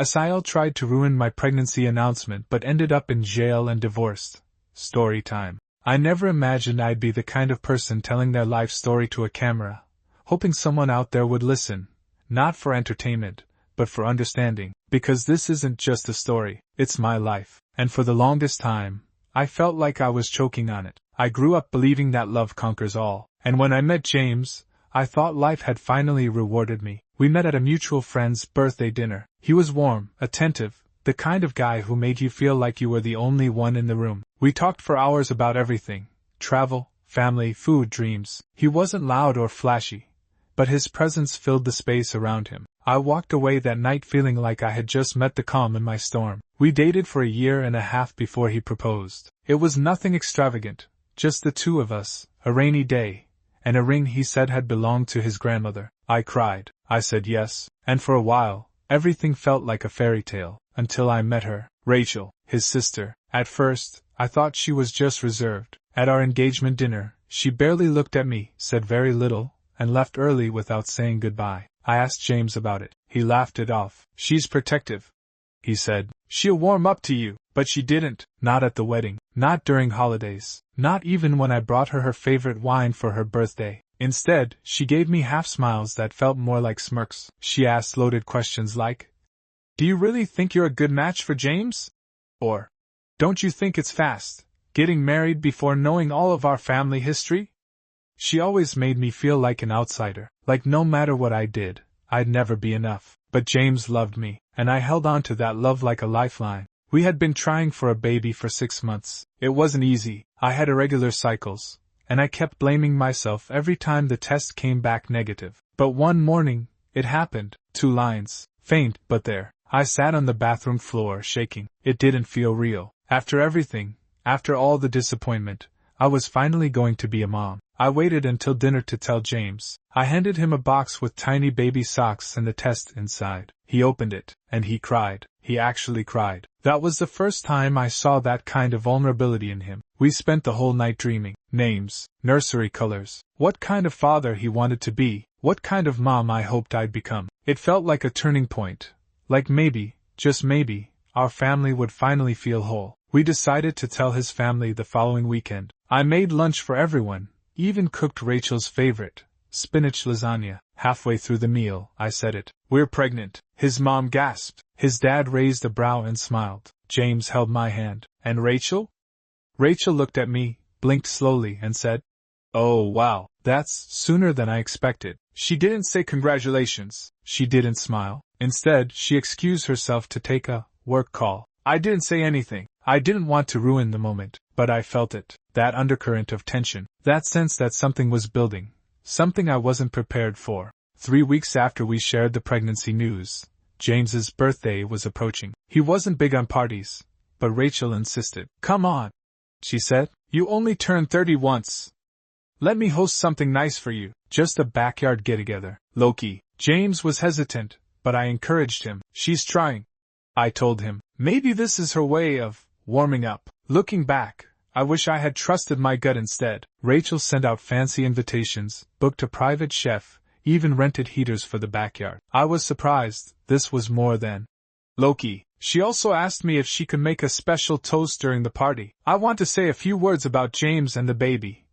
SIL tried to ruin my pregnancy announcement but ended up in jail and divorced. Storytime. I never imagined I'd be the kind of person telling their life story to a camera, hoping someone out there would listen, not for entertainment, but for understanding, because this isn't just a story, it's my life, and for the longest time, I felt like I was choking on it. I grew up believing that love conquers all, and when I met James, I thought life had finally rewarded me. We met at a mutual friend's birthday dinner. He was warm, attentive, the kind of guy who made you feel like you were the only one in the room. We talked for hours about everything: travel, family, food, dreams. He wasn't loud or flashy, but his presence filled the space around him. I walked away that night feeling like I had just met the calm in my storm. We dated for a year and a half before he proposed. It was nothing extravagant, just the two of us, a rainy day, and a ring he said had belonged to his grandmother. I cried. I said yes, and for a while, everything felt like a fairy tale, until I met her, Rachel, his sister. At first, I thought she was just reserved. At our engagement dinner, she barely looked at me, said very little, and left early without saying goodbye. I asked James about it. He laughed it off. She's protective, he said. She'll warm up to you, but she didn't. Not at the wedding, not during holidays, not even when I brought her favorite wine for her birthday. Instead, she gave me half-smiles that felt more like smirks. She asked loaded questions like, "Do you really think you're a good match for James?" Or, "Don't you think it's fast, getting married before knowing all of our family history?" She always made me feel like an outsider, like no matter what I did, I'd never be enough. But James loved me, and I held on to that love like a lifeline. We had been trying for a baby for 6 months. It wasn't easy. I had irregular cycles, and I kept blaming myself every time the test came back negative. But one morning, it happened. 2 lines. Faint, but there. I sat on the bathroom floor, shaking. It didn't feel real. After everything, after all the disappointment, I was finally going to be a mom. I waited until dinner to tell James. I handed him a box with tiny baby socks and the test inside. He opened it, and he cried. He actually cried. That was the first time I saw that kind of vulnerability in him. We spent the whole night dreaming. Names, nursery colors, what kind of father he wanted to be, what kind of mom I hoped I'd become. It felt like a turning point. Like maybe, just maybe, our family would finally feel whole. We decided to tell his family the following weekend. I made lunch for everyone, even cooked Rachel's favorite, spinach lasagna. Halfway through the meal, I said it. "We're pregnant." His mom gasped. His dad raised a brow and smiled. James held my hand. "And Rachel?" Rachel looked at me, blinked slowly, and said, "Oh wow, that's sooner than I expected." She didn't say congratulations. She didn't smile. Instead, she excused herself to take a work call. I didn't say anything. I didn't want to ruin the moment, but I felt it. That undercurrent of tension. That sense that something was building. Something I wasn't prepared for. 3 weeks after we shared the pregnancy news, James's birthday was approaching. He wasn't big on parties, but Rachel insisted. "Come on," she said. "You only turn 30 once. Let me host something nice for you, just a backyard get-together." Loki. James was hesitant, but I encouraged him. "She's trying," I told him. "Maybe this is her way of warming up." Looking back, I wish I had trusted my gut instead. Rachel sent out fancy invitations, booked a private chef, even rented heaters for the backyard. I was surprised. This was more than Loki. She also asked me if she could make a special toast during the party. "I want to say a few words about James and the baby."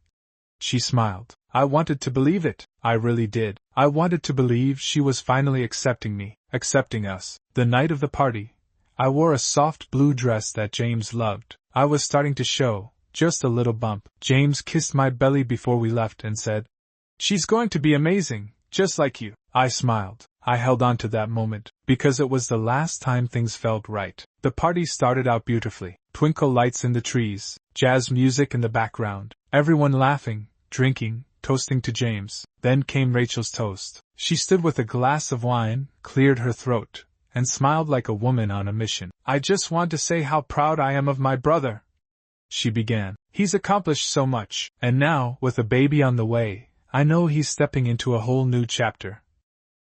She smiled. I wanted to believe it. I really did. I wanted to believe she was finally accepting me, accepting us. The night of the party, I wore a soft blue dress that James loved. I was starting to show, just a little bump. James kissed my belly before we left and said, "She's going to be amazing, just like you." I smiled. I held on to that moment, because it was the last time things felt right. The party started out beautifully. Twinkle lights in the trees, jazz music in the background, everyone laughing, drinking, toasting to James. Then came Rachel's toast. She stood with a glass of wine, cleared her throat, and smiled like a woman on a mission. "I just want to say how proud I am of my brother," she began. "He's accomplished so much, and now, with a baby on the way, I know he's stepping into a whole new chapter."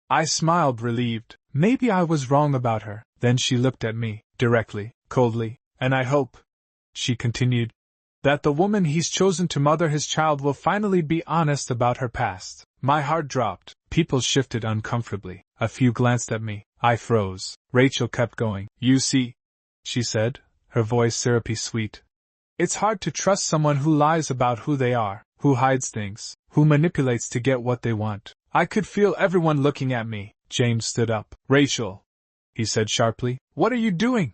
I smiled, relieved. Maybe I was wrong about her. Then she looked at me, directly, coldly. "And I hope," she continued, "that the woman he's chosen to mother his child will finally be honest about her past." My heart dropped. People shifted uncomfortably. A few glanced at me. I froze. Rachel kept going. You see, she said, her voice syrupy sweet. It's hard to trust someone who lies about who they are, who hides things, who manipulates to get what they want. I could feel everyone looking at me. James stood up. Rachel, he said sharply, what are you doing?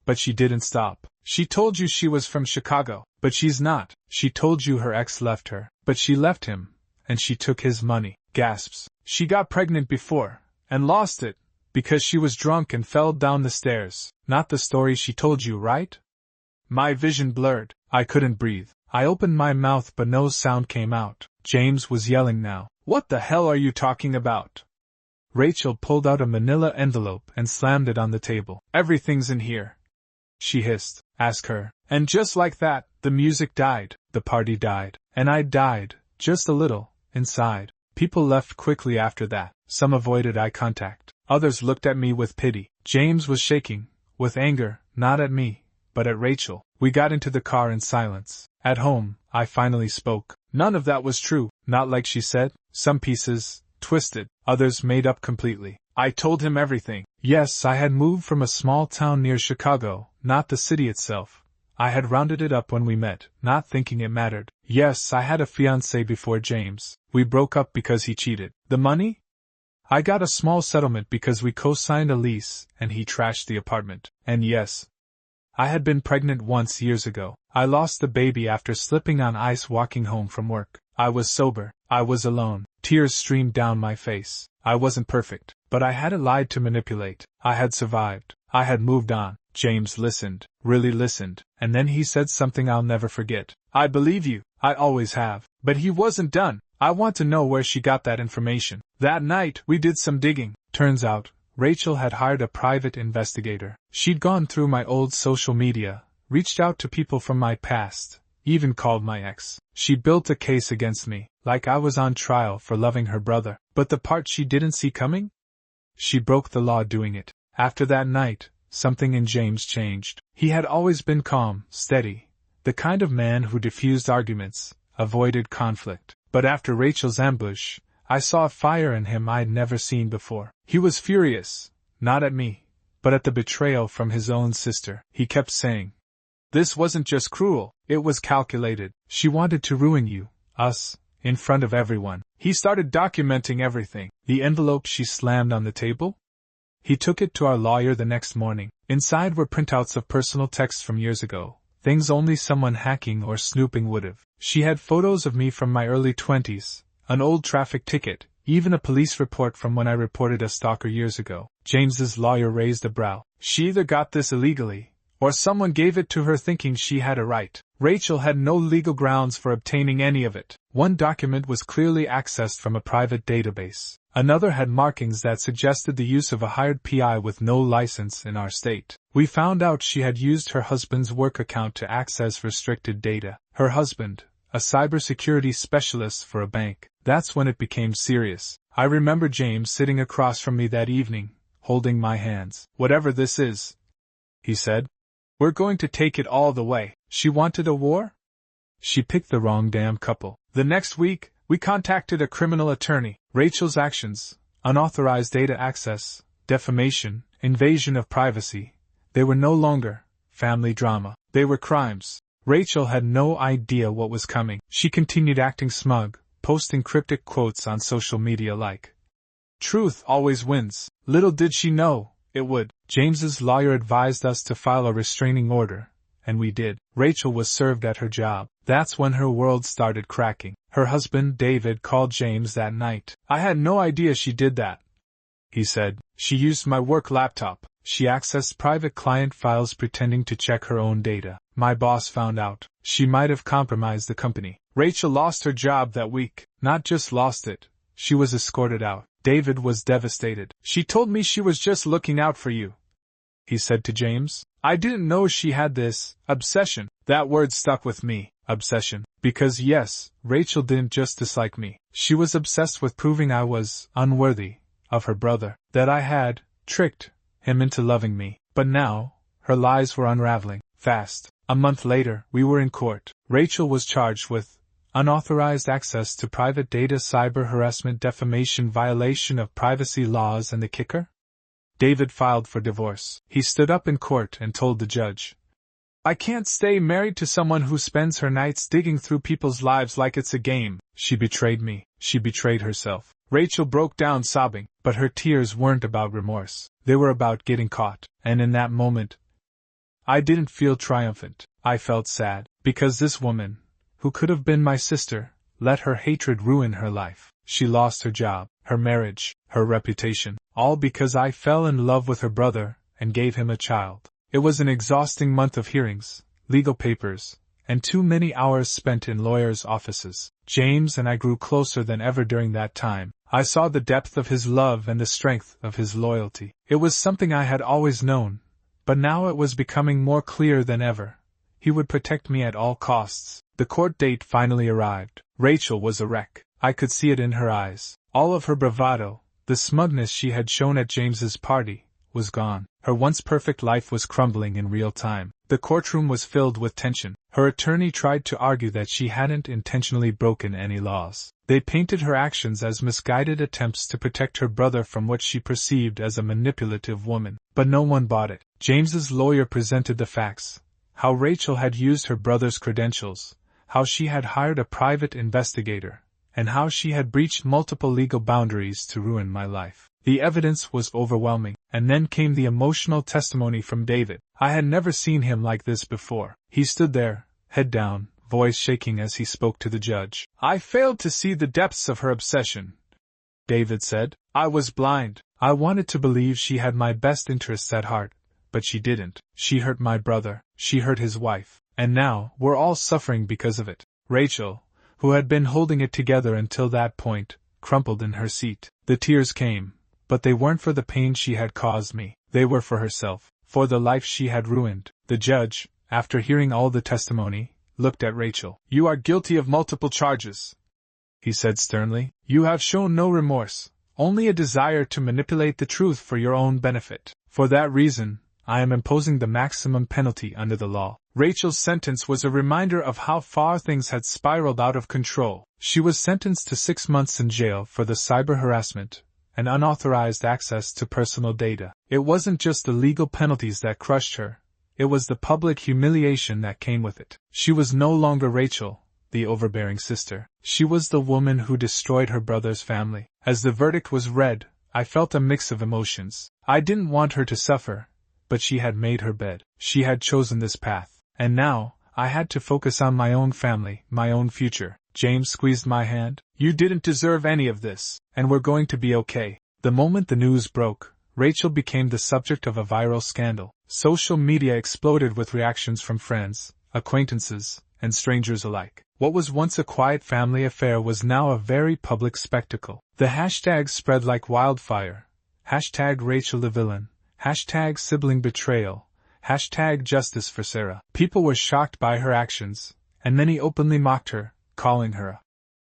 But she didn't stop. She told you she was from Chicago, but she's not. She told you her ex left her, but she left him, and she took his money. Gasps. She got pregnant before, and lost it, because she was drunk and fell down the stairs. Not the story she told you, right? My vision blurred. I couldn't breathe. I opened my mouth but no sound came out. James was yelling now. What the hell are you talking about? Rachel pulled out a manila envelope and slammed it on the table. Everything's in here, she hissed. Ask her. And just like that, the music died, the party died, and I died, just a little, inside. People left quickly after that. Some avoided eye contact. Others looked at me with pity. James was shaking, with anger, not at me, but at Rachel. We got into the car in silence. At home, I finally spoke. None of that was true, not like she said. Some pieces, twisted, others made up completely. I told him everything. Yes, I had moved from a small town near Chicago, not the city itself. I had rounded it up when we met, not thinking it mattered. Yes, I had a fiancé before James. We broke up because he cheated. The money? I got a small settlement because we co-signed a lease, and he trashed the apartment. And yes, I had been pregnant once years ago. I lost the baby after slipping on ice walking home from work. I was sober. I was alone. Tears streamed down my face. I wasn't perfect, but I hadn't lied to manipulate. I had survived. I had moved on. James listened, really listened, and then he said something I'll never forget. I believe you. I always have. But he wasn't done. I want to know where she got that information. That night, we did some digging. Turns out, Rachel had hired a private investigator. She'd gone through my old social media, reached out to people from my past, even called my ex. She built a case against me, like I was on trial for loving her brother. But the part she didn't see coming? She broke the law doing it. After that night, something in James changed. He had always been calm, steady, the kind of man who diffused arguments, avoided conflict. But after Rachel's ambush, I saw a fire in him I'd never seen before. He was furious, not at me, but at the betrayal from his own sister. He kept saying, "This wasn't just cruel, it was calculated. She wanted to ruin you, us, in front of everyone." He started documenting everything. The envelope she slammed on the table? He took it to our lawyer the next morning. Inside were printouts of personal texts from years ago, things only someone hacking or snooping would have. She had photos of me from my early 20s, an old traffic ticket, even a police report from when I reported a stalker years ago. James's lawyer raised a brow. She either got this illegally, or someone gave it to her thinking she had a right. Rachel had no legal grounds for obtaining any of it. One document was clearly accessed from a private database. Another had markings that suggested the use of a hired PI with no license in our state. We found out she had used her husband's work account to access restricted data. Her husband, a cybersecurity specialist for a bank. That's when it became serious. I remember James sitting across from me that evening, holding my hands. "Whatever this is," he said, "we're going to take it all the way." She wanted a war? She picked the wrong damn couple. The next week, we contacted a criminal attorney. Rachel's actions, unauthorized data access, defamation, invasion of privacy, they were no longer family drama. They were crimes. Rachel had no idea what was coming. She continued acting smug, posting cryptic quotes on social media like, "Truth always wins." Little did she know, it would. James's lawyer advised us to file a restraining order, and we did. Rachel was served at her job. That's when her world started cracking. Her husband, David, called James that night. "I had no idea she did that," he said. "She used my work laptop. She accessed private client files pretending to check her own data. My boss found out. She might have compromised the company." Rachel lost her job that week. Not just lost it, she was escorted out. David was devastated. "She told me she was just looking out for you," he said to James. "I didn't know she had this obsession." That word stuck with me, obsession. Because yes, Rachel didn't just dislike me. She was obsessed with proving I was unworthy of her brother, that I had tricked him into loving me. But now, her lies were unraveling, fast. A month later, we were in court. Rachel was charged with unauthorized access to private data, cyber harassment, defamation, violation of privacy laws, and the kicker? David filed for divorce. He stood up in court and told the judge, "I can't stay married to someone who spends her nights digging through people's lives like it's a game. She betrayed me. She betrayed herself." Rachel broke down sobbing, but her tears weren't about remorse. They were about getting caught, and in that moment, I didn't feel triumphant. I felt sad, because this woman, who could have been my sister, let her hatred ruin her life. She lost her job, her marriage, her reputation, all because I fell in love with her brother and gave him a child. It was an exhausting month of hearings, legal papers, and too many hours spent in lawyers' offices. James and I grew closer than ever during that time. I saw the depth of his love and the strength of his loyalty. It was something I had always known, but now it was becoming more clear than ever. He would protect me at all costs. The court date finally arrived. Rachel was a wreck. I could see it in her eyes. All of her bravado, the smugness she had shown at James's party, was gone. Her once perfect life was crumbling in real time. The courtroom was filled with tension. Her attorney tried to argue that she hadn't intentionally broken any laws. They painted her actions as misguided attempts to protect her brother from what she perceived as a manipulative woman. But no one bought it. James's lawyer presented the facts. How Rachel had used her brother's credentials, how she had hired a private investigator, and how she had breached multiple legal boundaries to ruin my life. The evidence was overwhelming, and then came the emotional testimony from David. I had never seen him like this before. He stood there, head down, voice shaking as he spoke to the judge. "I failed to see the depths of her obsession," David said. "I was blind. I wanted to believe she had my best interests at heart, but she didn't. She hurt my brother, she hurt his wife, and now we're all suffering because of it." Rachel, who had been holding it together until that point, crumpled in her seat. The tears came, but they weren't for the pain she had caused me. They were for herself, for the life she had ruined. The judge, after hearing all the testimony, looked at Rachel. "You are guilty of multiple charges," he said sternly. "You have shown no remorse, only a desire to manipulate the truth for your own benefit. For that reason, I am imposing the maximum penalty under the law." Rachel's sentence was a reminder of how far things had spiraled out of control. She was sentenced to 6 months in jail for the cyber harassment and unauthorized access to personal data. It wasn't just the legal penalties that crushed her, it was the public humiliation that came with it. She was no longer Rachel, the overbearing sister. She was the woman who destroyed her brother's family. As the verdict was read, I felt a mix of emotions. I didn't want her to suffer, but she had made her bed. She had chosen this path, and now, I had to focus on my own family, my own future. James squeezed my hand. "You didn't deserve any of this, and we're going to be okay." The moment the news broke, Rachel became the subject of a viral scandal. Social media exploded with reactions from friends, acquaintances, and strangers alike. What was once a quiet family affair was now a very public spectacle. The hashtags spread like wildfire. Hashtag Rachel the villain. Hashtag sibling betrayal. Hashtag justice for Sarah. People were shocked by her actions, and many openly mocked her, calling her a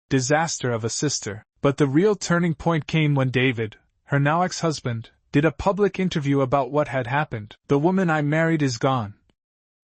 disaster of a sister. But the real turning point came when David, her now ex-husband, did a public interview about what had happened. "The woman I married is gone,"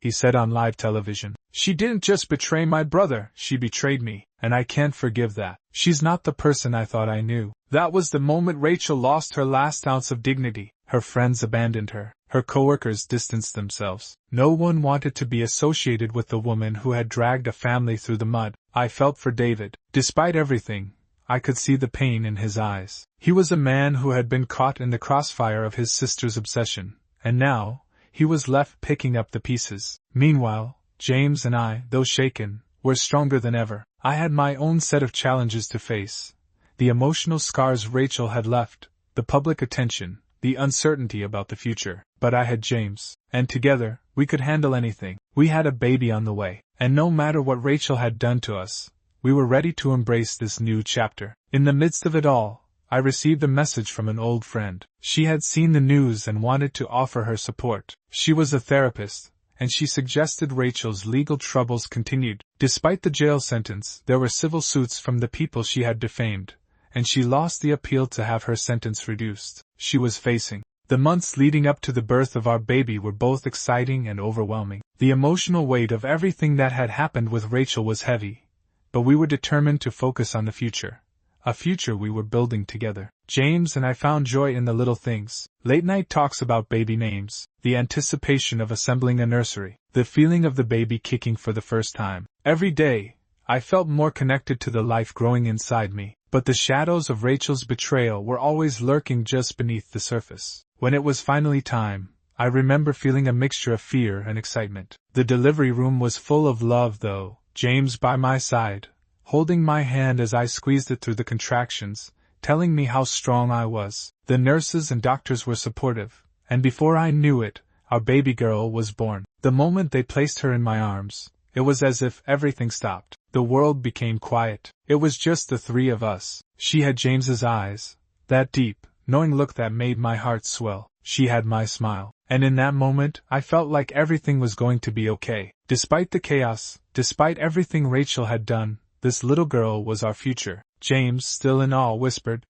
he said on live television. "She didn't just betray my brother, she betrayed me, and I can't forgive that. She's not the person I thought I knew." That was the moment Rachel lost her last ounce of dignity. Her friends abandoned her. Her coworkers distanced themselves. No one wanted to be associated with the woman who had dragged a family through the mud. I felt for David. Despite everything, I could see the pain in his eyes. He was a man who had been caught in the crossfire of his sister's obsession, and now, he was left picking up the pieces. Meanwhile, James and I, though shaken, were stronger than ever. I had my own set of challenges to face. The emotional scars Rachel had left, the public attention, the uncertainty about the future. But I had James, and together, we could handle anything. We had a baby on the way, and no matter what Rachel had done to us, we were ready to embrace this new chapter. In the midst of it all, I received a message from an old friend. She had seen the news and wanted to offer her support. She was a therapist, and she suggested Rachel's legal troubles continued. Despite the jail sentence, there were civil suits from the people she had defamed, and she lost the appeal to have her sentence reduced. She was facing. The months leading up to the birth of our baby were both exciting and overwhelming. The emotional weight of everything that had happened with Rachel was heavy, but we were determined to focus on the future. A future we were building together. James and I found joy in the little things. Late-night talks about baby names, the anticipation of assembling a nursery, the feeling of the baby kicking for the first time. Every day, I felt more connected to the life growing inside me, but the shadows of Rachel's betrayal were always lurking just beneath the surface. When it was finally time, I remember feeling a mixture of fear and excitement. The delivery room was full of love though, James by my side, holding my hand as I squeezed it through the contractions, telling me how strong I was. The nurses and doctors were supportive, and before I knew it, our baby girl was born. The moment they placed her in my arms, it was as if everything stopped. The world became quiet. It was just the three of us. She had James's eyes, that deep, knowing look that made my heart swell. She had my smile. And in that moment, I felt like everything was going to be okay. Despite the chaos, despite everything Rachel had done, this little girl was our future. James, still in awe, whispered,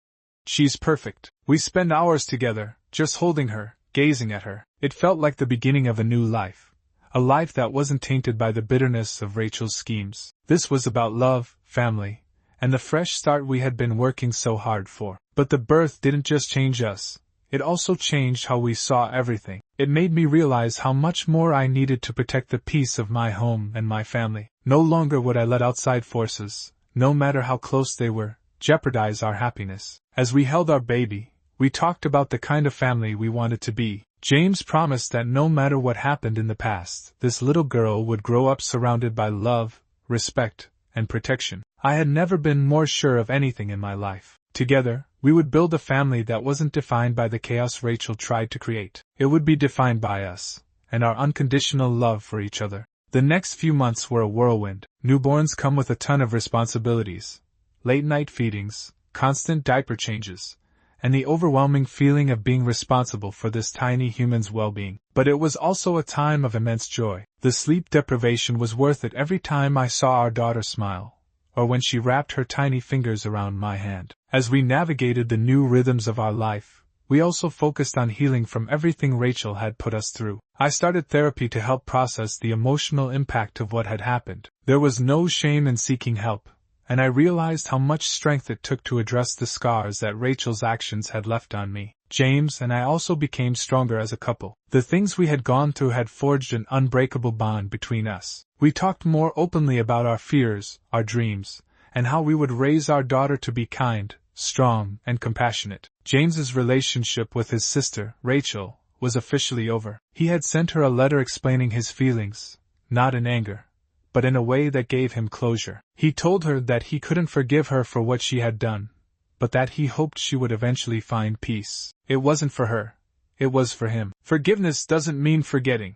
"She's perfect." We spent hours together, just holding her, gazing at her. It felt like the beginning of a new life. A life that wasn't tainted by the bitterness of Rachel's schemes. This was about love, family, and the fresh start we had been working so hard for. But the birth didn't just change us. It also changed how we saw everything. It made me realize how much more I needed to protect the peace of my home and my family. No longer would I let outside forces, no matter how close they were, jeopardize our happiness. As we held our baby, we talked about the kind of family we wanted to be. James promised that no matter what happened in the past, this little girl would grow up surrounded by love, respect, and protection. I had never been more sure of anything in my life. Together, we would build a family that wasn't defined by the chaos Rachel tried to create. It would be defined by us, and our unconditional love for each other. The next few months were a whirlwind. Newborns come with a ton of responsibilities. Late-night feedings, constant diaper changes, and the overwhelming feeling of being responsible for this tiny human's well-being. But it was also a time of immense joy. The sleep deprivation was worth it every time I saw our daughter smile, or when she wrapped her tiny fingers around my hand. As we navigated the new rhythms of our life, we also focused on healing from everything Rachel had put us through. I started therapy to help process the emotional impact of what had happened. There was no shame in seeking help, and I realized how much strength it took to address the scars that Rachel's actions had left on me. James and I also became stronger as a couple. The things we had gone through had forged an unbreakable bond between us. We talked more openly about our fears, our dreams, and how we would raise our daughter to be kind, strong, and compassionate. James's relationship with his sister, Rachel, was officially over. He had sent her a letter explaining his feelings, not in anger, but in a way that gave him closure. He told her that he couldn't forgive her for what she had done, but that he hoped she would eventually find peace. It wasn't for her. It was for him. "Forgiveness doesn't mean forgetting,"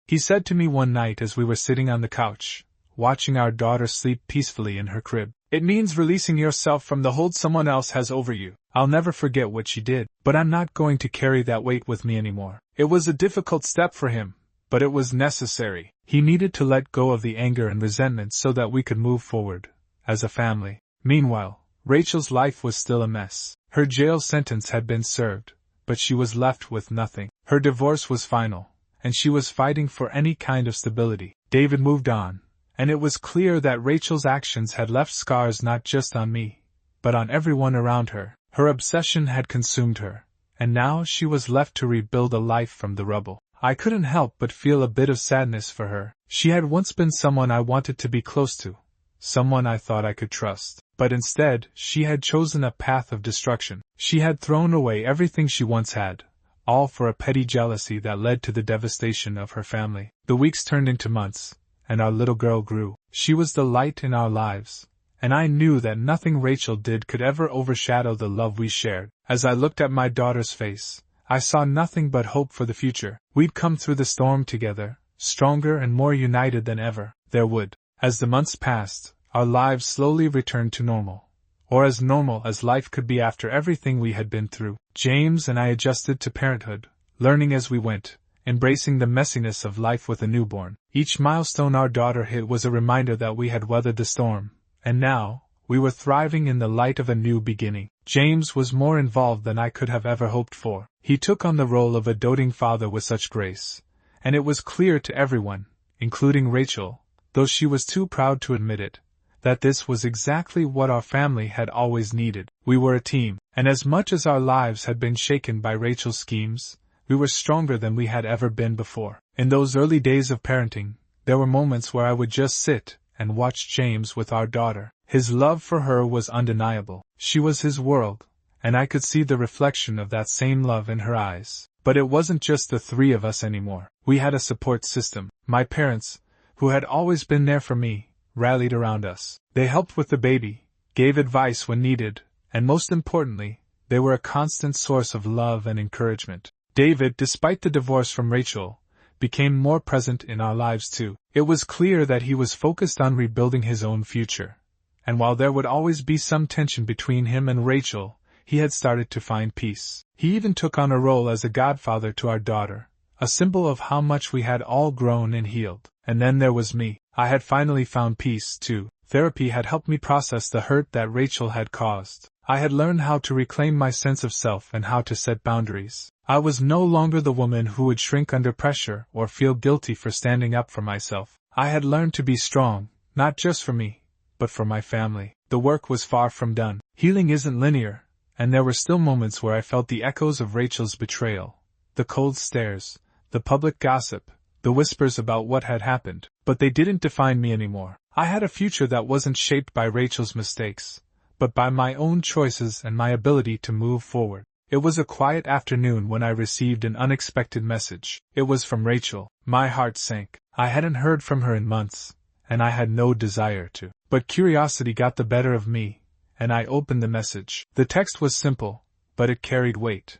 he said to me one night as we were sitting on the couch, watching our daughter sleep peacefully in her crib. "It means releasing yourself from the hold someone else has over you." I'll never forget what she did, but I'm not going to carry that weight with me anymore. It was a difficult step for him, but it was necessary. He needed to let go of the anger and resentment so that we could move forward, as a family. Meanwhile, Rachel's life was still a mess. Her jail sentence had been served, but she was left with nothing. Her divorce was final, and she was fighting for any kind of stability. David moved on, and it was clear that Rachel's actions had left scars not just on me, but on everyone around her. Her obsession had consumed her, and now she was left to rebuild a life from the rubble. I couldn't help but feel a bit of sadness for her. She had once been someone I wanted to be close to, someone I thought I could trust. But instead, she had chosen a path of destruction. She had thrown away everything she once had, all for a petty jealousy that led to the devastation of her family. The weeks turned into months, and our little girl grew. She was the light in our lives, and I knew that nothing Rachel did could ever overshadow the love we shared. As I looked at my daughter's face, I saw nothing but hope for the future. We'd come through the storm together, stronger and more united than ever. There would. As the months passed, our lives slowly returned to normal, or as normal as life could be after everything we had been through. James and I adjusted to parenthood, learning as we went, embracing the messiness of life with a newborn. Each milestone our daughter hit was a reminder that we had weathered the storm, and now, we were thriving in the light of a new beginning. James was more involved than I could have ever hoped for. He took on the role of a doting father with such grace, and it was clear to everyone, including Rachel, though she was too proud to admit it, that this was exactly what our family had always needed. We were a team, and as much as our lives had been shaken by Rachel's schemes, we were stronger than we had ever been before. In those early days of parenting, there were moments where I would just sit and watch James with our daughter. His love for her was undeniable. She was his world, and I could see the reflection of that same love in her eyes. But it wasn't just the three of us anymore. We had a support system. My parents, who had always been there for me, rallied around us. They helped with the baby, gave advice when needed, and most importantly, they were a constant source of love and encouragement. David, despite the divorce from Rachel, became more present in our lives too. It was clear that he was focused on rebuilding his own future. And while there would always be some tension between him and Rachel, he had started to find peace. He even took on a role as a godfather to our daughter, a symbol of how much we had all grown and healed. And then there was me. I had finally found peace too. Therapy had helped me process the hurt that Rachel had caused. I had learned how to reclaim my sense of self and how to set boundaries. I was no longer the woman who would shrink under pressure or feel guilty for standing up for myself. I had learned to be strong, not just for me, but for my family. The work was far from done. Healing isn't linear, and there were still moments where I felt the echoes of Rachel's betrayal, the cold stares, the public gossip, the whispers about what had happened, but they didn't define me anymore. I had a future that wasn't shaped by Rachel's mistakes, but by my own choices and my ability to move forward. It was a quiet afternoon when I received an unexpected message. It was from Rachel. My heart sank. I hadn't heard from her in months, and I had no desire to. But curiosity got the better of me, and I opened the message. The text was simple, but it carried weight.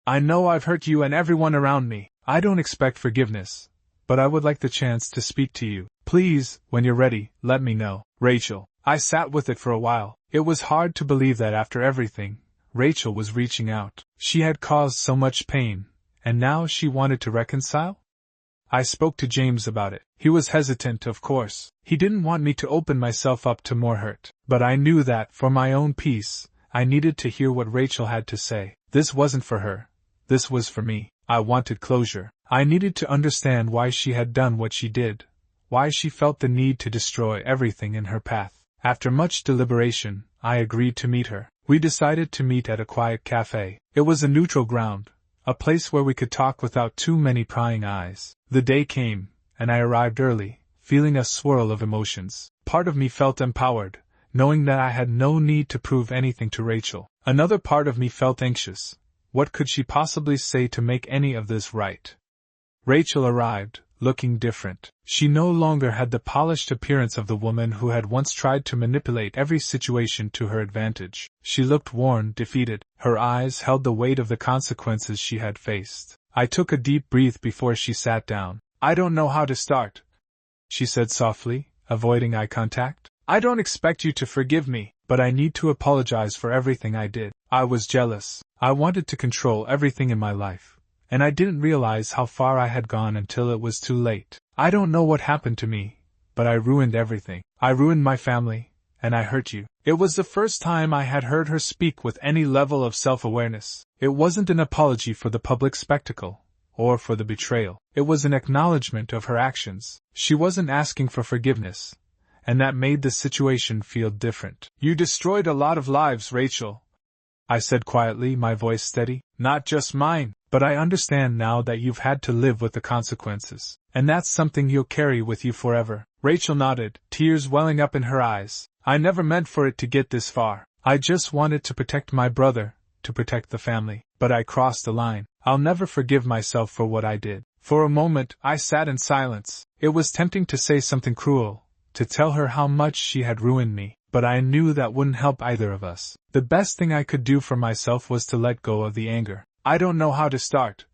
I know I've hurt you and everyone around me. I don't expect forgiveness, but I would like the chance to speak to you. Please, when you're ready, let me know. Rachel. I sat with it for a while. It was hard to believe that after everything, Rachel was reaching out. She had caused so much pain, and now she wanted to reconcile? I spoke to James about it. He was hesitant, of course. He didn't want me to open myself up to more hurt. But I knew that, for my own peace, I needed to hear what Rachel had to say. This wasn't for her. This was for me. I wanted closure. I needed to understand why she had done what she did, why she felt the need to destroy everything in her path. After much deliberation, I agreed to meet her. We decided to meet at a quiet cafe. It was a neutral ground, a place where we could talk without too many prying eyes. The day came, and I arrived early, feeling a swirl of emotions. Part of me felt empowered, knowing that I had no need to prove anything to Rachel. Another part of me felt anxious. What could she possibly say to make any of this right? Rachel arrived, looking different. She no longer had the polished appearance of the woman who had once tried to manipulate every situation to her advantage. She looked worn, defeated. Her eyes held the weight of the consequences she had faced. I took a deep breath before she sat down. I don't know how to start, she said softly, avoiding eye contact. I don't expect you to forgive me, but I need to apologize for everything I did. I was jealous. I wanted to control everything in my life, and I didn't realize how far I had gone until it was too late. I don't know what happened to me, but I ruined everything. I ruined my family, and I hurt you. It was the first time I had heard her speak with any level of self-awareness. It wasn't an apology for the public spectacle, or for the betrayal. It was an acknowledgement of her actions. She wasn't asking for forgiveness, and that made the situation feel different. You destroyed a lot of lives, Rachel, I said quietly, my voice steady. Not just mine, but I understand now that you've had to live with the consequences, and that's something you'll carry with you forever. Rachel nodded, tears welling up in her eyes. I never meant for it to get this far. I just wanted to protect my brother, to protect the family. But I crossed the line. I'll never forgive myself for what I did. For a moment, I sat in silence. It was tempting to say something cruel, to tell her how much she had ruined me, but I knew that wouldn't help either of us. The best thing I could do for myself was to let go of the anger. I don't know how to start,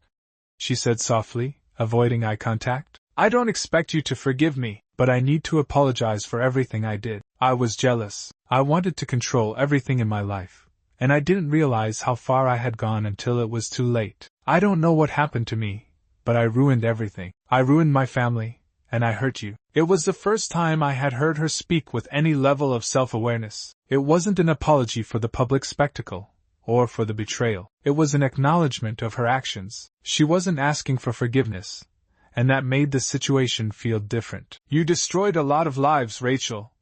she said softly, avoiding eye contact. I don't expect you to forgive me, but I need to apologize for everything I did. I was jealous. I wanted to control everything in my life, and I didn't realize how far I had gone until it was too late. I don't know what happened to me, but I ruined everything. I ruined my family, and I hurt you. It was the first time I had heard her speak with any level of self-awareness. It wasn't an apology for the public spectacle, or for the betrayal. It was an acknowledgement of her actions. She wasn't asking for forgiveness, and that made the situation feel different. You destroyed a lot of lives, Rachel,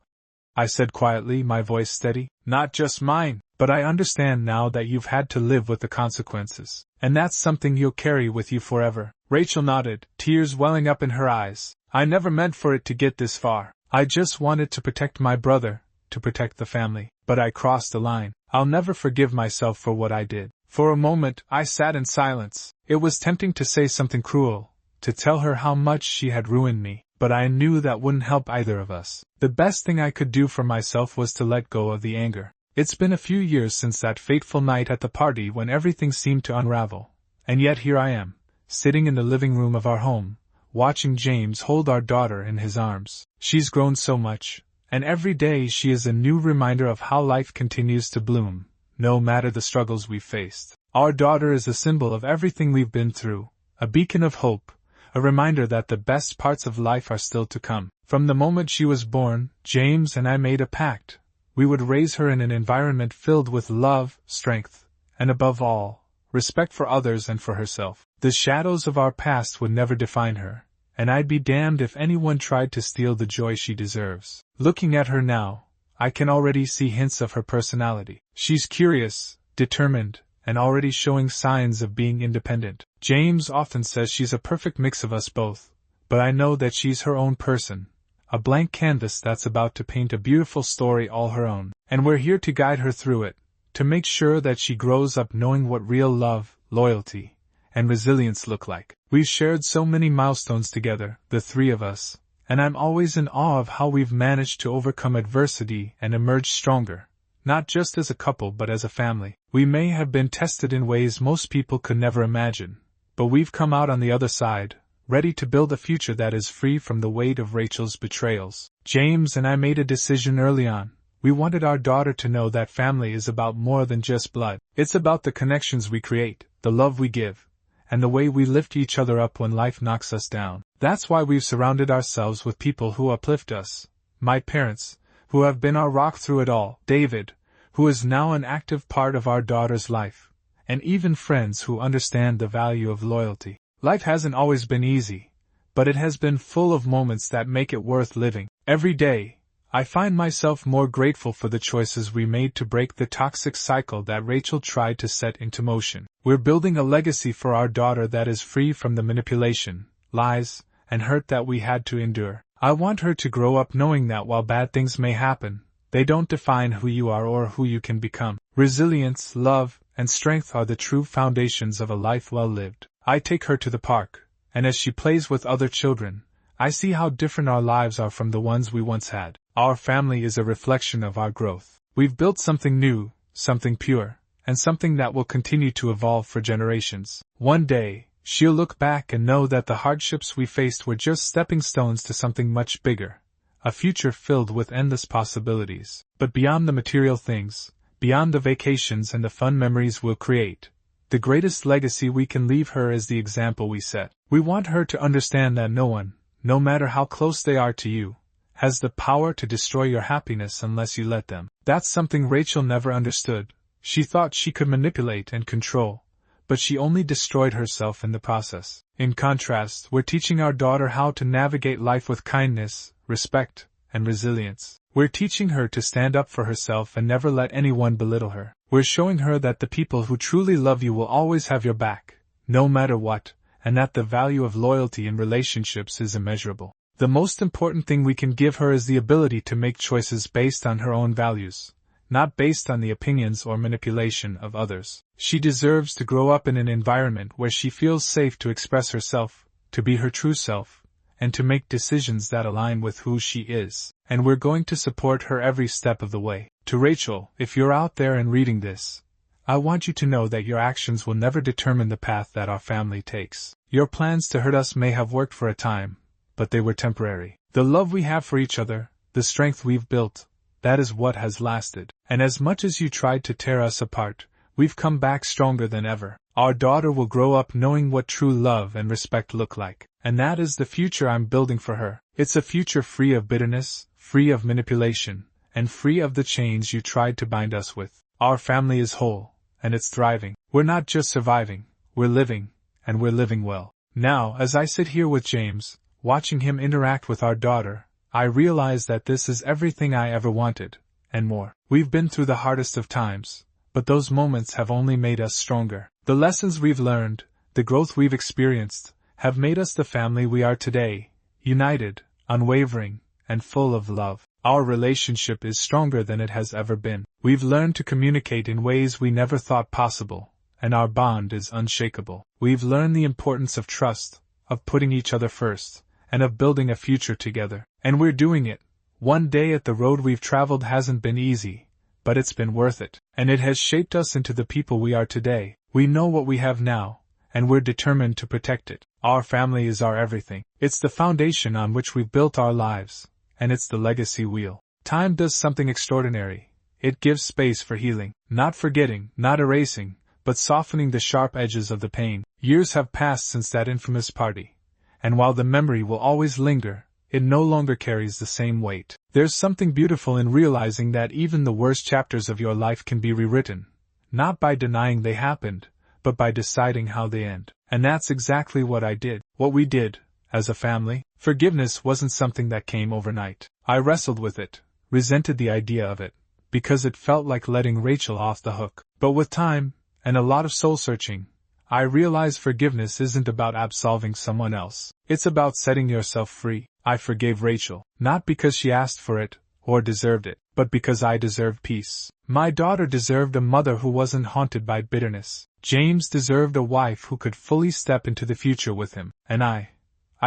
I said quietly, my voice steady. Not just mine, but I understand now that you've had to live with the consequences. And that's something you'll carry with you forever. Rachel nodded, tears welling up in her eyes. I never meant for it to get this far. I just wanted to protect my brother, to protect the family. But I crossed the line. I'll never forgive myself for what I did. For a moment, I sat in silence. It was tempting to say something cruel, to tell her how much she had ruined me, but I knew that wouldn't help either of us. The best thing I could do for myself was to let go of the anger. It's been a few years since that fateful night at the party when everything seemed to unravel. And yet here I am, sitting in the living room of our home, watching James hold our daughter in his arms. She's grown so much, and every day she is a new reminder of how life continues to bloom, no matter the struggles we've faced. Our daughter is a symbol of everything we've been through, a beacon of hope, a reminder that the best parts of life are still to come. From the moment she was born, James and I made a pact. We would raise her in an environment filled with love, strength, and above all, respect for others and for herself. The shadows of our past would never define her, and I'd be damned if anyone tried to steal the joy she deserves. Looking at her now, I can already see hints of her personality. She's curious, determined, and already showing signs of being independent. James often says she's a perfect mix of us both, but I know that she's her own person, a blank canvas that's about to paint a beautiful story all her own, and we're here to guide her through it, to make sure that she grows up knowing what real love, loyalty, and resilience look like. We've shared so many milestones together, the three of us, and I'm always in awe of how we've managed to overcome adversity and emerge stronger, not just as a couple but as a family. We may have been tested in ways most people could never imagine, but we've come out on the other side, ready to build a future that is free from the weight of Rachel's betrayals. James and I made a decision early on. We wanted our daughter to know that family is about more than just blood. It's about the connections we create, the love we give, and the way we lift each other up when life knocks us down. That's why we've surrounded ourselves with people who uplift us. My parents, who have been our rock through it all, David, who is now an active part of our daughter's life, and even friends who understand the value of loyalty. Life hasn't always been easy, but it has been full of moments that make it worth living. Every day, I find myself more grateful for the choices we made to break the toxic cycle that Rachel tried to set into motion. We're building a legacy for our daughter that is free from the manipulation, lies, and hurt that we had to endure. I want her to grow up knowing that while bad things may happen, they don't define who you are or who you can become. Resilience, love, and strength are the true foundations of a life well lived. I take her to the park, and as she plays with other children, I see how different our lives are from the ones we once had. Our family is a reflection of our growth. We've built something new, something pure, and something that will continue to evolve for generations. One day, she'll look back and know that the hardships we faced were just stepping stones to something much bigger, a future filled with endless possibilities. But beyond the material things, beyond the vacations and the fun memories we'll create, the greatest legacy we can leave her is the example we set. We want her to understand that no one, no matter how close they are to you, has the power to destroy your happiness unless you let them. That's something Rachel never understood. She thought she could manipulate and control, but she only destroyed herself in the process. In contrast, we're teaching our daughter how to navigate life with kindness, respect, and resilience. We're teaching her to stand up for herself and never let anyone belittle her. We're showing her that the people who truly love you will always have your back, no matter what, and that the value of loyalty in relationships is immeasurable. The most important thing we can give her is the ability to make choices based on her own values, not based on the opinions or manipulation of others. She deserves to grow up in an environment where she feels safe to express herself, to be her true self, and to make decisions that align with who she is. And we're going to support her every step of the way. To Rachel, if you're out there and reading this, I want you to know that your actions will never determine the path that our family takes. Your plans to hurt us may have worked for a time, but they were temporary. The love we have for each other, the strength we've built, that is what has lasted. And as much as you tried to tear us apart, we've come back stronger than ever. Our daughter will grow up knowing what true love and respect look like. And that is the future I'm building for her. It's a future free of bitterness, free of manipulation, and free of the chains you tried to bind us with. Our family is whole, and it's thriving. We're not just surviving, we're living, and we're living well. Now, as I sit here with James, watching him interact with our daughter, I realize that this is everything I ever wanted, and more. We've been through the hardest of times, but those moments have only made us stronger. The lessons we've learned, the growth we've experienced, have made us the family we are today, united, unwavering, and full of love. Our relationship is stronger than it has ever been. We've learned to communicate in ways we never thought possible, and our bond is unshakable. We've learned the importance of trust, of putting each other first, and of building a future together. And we're doing it. One day at the road we've traveled hasn't been easy, but it's been worth it. And it has shaped us into the people we are today. We know what we have now, and we're determined to protect it. Our family is our everything. It's the foundation on which we've built our lives, and it's the legacy wheel. Time does something extraordinary. It gives space for healing, not forgetting, not erasing, but softening the sharp edges of the pain. Years have passed since that infamous party, and while the memory will always linger, it no longer carries the same weight. There's something beautiful in realizing that even the worst chapters of your life can be rewritten, not by denying they happened, but by deciding how they end. And that's exactly what I did, what we did, as a family. Forgiveness wasn't something that came overnight. I wrestled with it, resented the idea of it, because it felt like letting Rachel off the hook. But with time, and a lot of soul-searching, I realized forgiveness isn't about absolving someone else. It's about setting yourself free. I forgave Rachel, not because she asked for it, or deserved it, but because I deserved peace. My daughter deserved a mother who wasn't haunted by bitterness. James deserved a wife who could fully step into the future with him. And I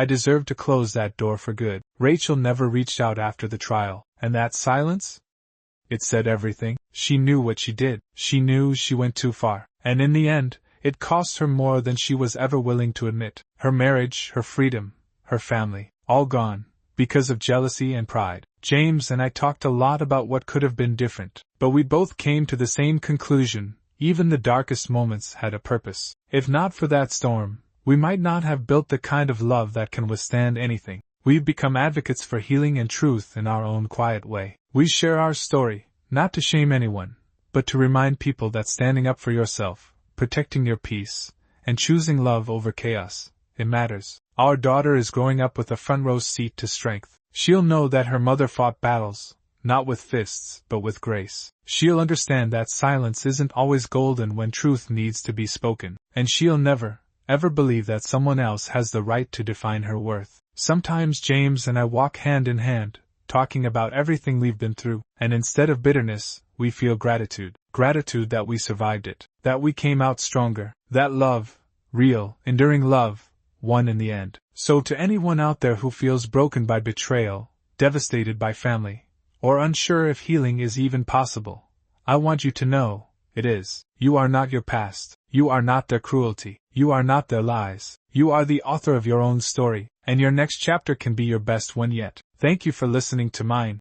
deserved to close that door for good. Rachel never reached out after the trial, and that silence? It said everything. She knew what she did. She knew she went too far. And in the end, it cost her more than she was ever willing to admit. Her marriage, her freedom, her family, all gone, because of jealousy and pride. James and I talked a lot about what could have been different, but we both came to the same conclusion: even the darkest moments had a purpose. If not for that storm, we might not have built the kind of love that can withstand anything. We've become advocates for healing and truth in our own quiet way. We share our story, not to shame anyone, but to remind people that standing up for yourself, protecting your peace, and choosing love over chaos, it matters. Our daughter is growing up with a front row seat to strength. She'll know that her mother fought battles, not with fists, but with grace. She'll understand that silence isn't always golden when truth needs to be spoken. And she'll never, ever believe that someone else has the right to define her worth. Sometimes James and I walk hand in hand, talking about everything we've been through, and instead of bitterness, we feel gratitude. Gratitude that we survived it, that we came out stronger, that love, real, enduring love, won in the end. So to anyone out there who feels broken by betrayal, devastated by family, or unsure if healing is even possible, I want you to know, it is. You are not your past. You are not their cruelty. You are not their lies. You are the author of your own story, and your next chapter can be your best one yet. Thank you for listening to mine.